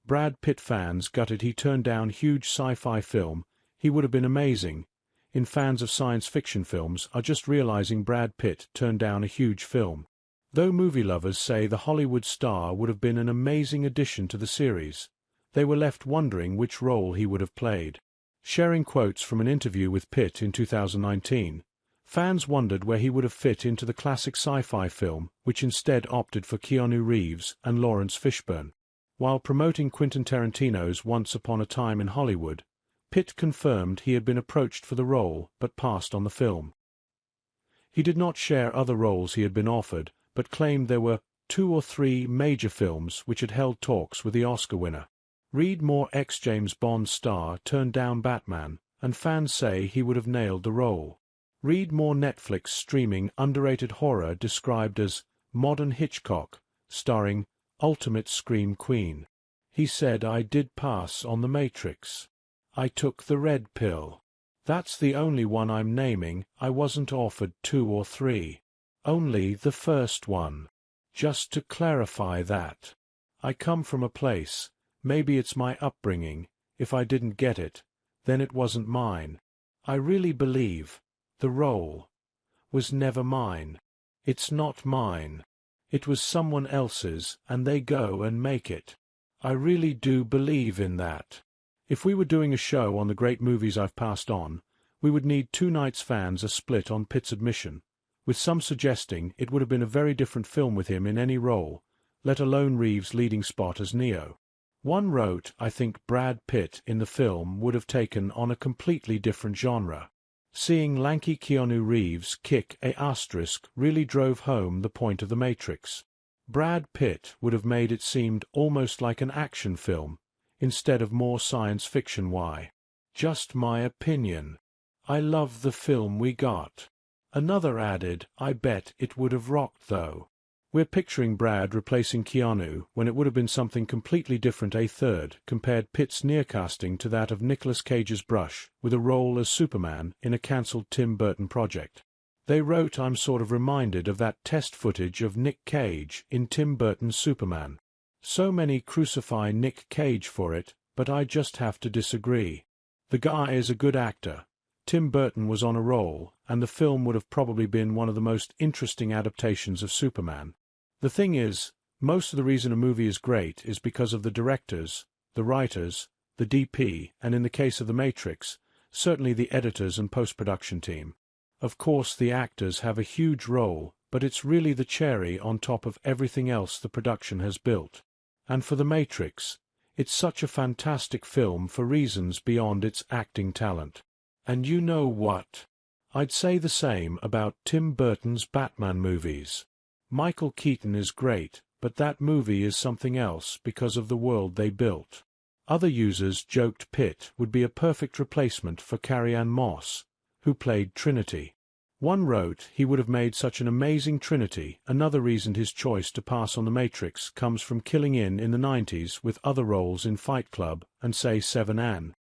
Brad Pitt fans gutted he turned down huge sci-fi film, he would have been amazing. In fans of science fiction films are just realizing Brad Pitt turned down a huge film. Though movie lovers say the Hollywood star would have been an amazing addition to the series, they were left wondering which role he would have played. Sharing quotes from an interview with Pitt in 2019, fans wondered where he would have fit into the classic sci-fi film, which instead opted for Keanu Reeves and Lawrence Fishburne. While promoting Quentin Tarantino's Once Upon a Time in Hollywood, Pitt confirmed he had been approached for the role but passed on the film. He did not share other roles he had been offered, but claimed there were 2 or 3 major films which had held talks with the Oscar winner. Read more: ex-James Bond star turned down Batman, and fans say he would have nailed the role. Read more: Netflix streaming underrated horror described as modern Hitchcock, starring ultimate scream queen. He said, "I did pass on The Matrix. I took the red pill. That's the only one I'm naming. I wasn't offered 2 or 3. Only the first one. Just to clarify that. I come from a place, maybe it's my upbringing, if I didn't get it, then it wasn't mine. I really believe the role was never mine. It's not mine. It was someone else's, and they go and make it. I really do believe in that." If we were doing a show on the great movies I've passed on, we would need 2 nights. Fans are split on Pitt's admission, with some suggesting it would have been a very different film with him in any role, let alone Reeves' leading spot as Neo. One wrote, "I think Brad Pitt in the film would have taken on a completely different genre. Seeing lanky Keanu Reeves kick a asterisk really drove home the point of The Matrix. Brad Pitt would have made it seemed almost like an action film, instead of more science fiction. Why? Just my opinion. I love the film we got." Another added, "I bet it would have rocked though." We're picturing Brad replacing Keanu when it would have been something completely different. A third compared Pitt's near-casting to that of Nicolas Cage's Brush, with a role as Superman in a cancelled Tim Burton project. They wrote, "I'm sort of reminded of that test footage of Nick Cage in Tim Burton's Superman. So many crucify Nick Cage for it, but I just have to disagree. The guy is a good actor. Tim Burton was on a roll, and the film would have probably been one of the most interesting adaptations of Superman. The thing is, most of the reason a movie is great is because of the directors, the writers, the DP, and in the case of The Matrix, certainly the editors and post-production team. Of course the actors have a huge role, but it's really the cherry on top of everything else the production has built. And for The Matrix, it's such a fantastic film for reasons beyond its acting talent. And you know what? I'd say the same about Tim Burton's Batman movies. Michael Keaton is great, but that movie is something else because of the world they built." Other users joked Pitt would be a perfect replacement for Carrie-Anne Moss, who played Trinity. One wrote he would have made such an amazing Trinity. Another reasoned his choice to pass on The Matrix comes from Killing in the 90s with other roles in Fight Club and Say 7 Ann.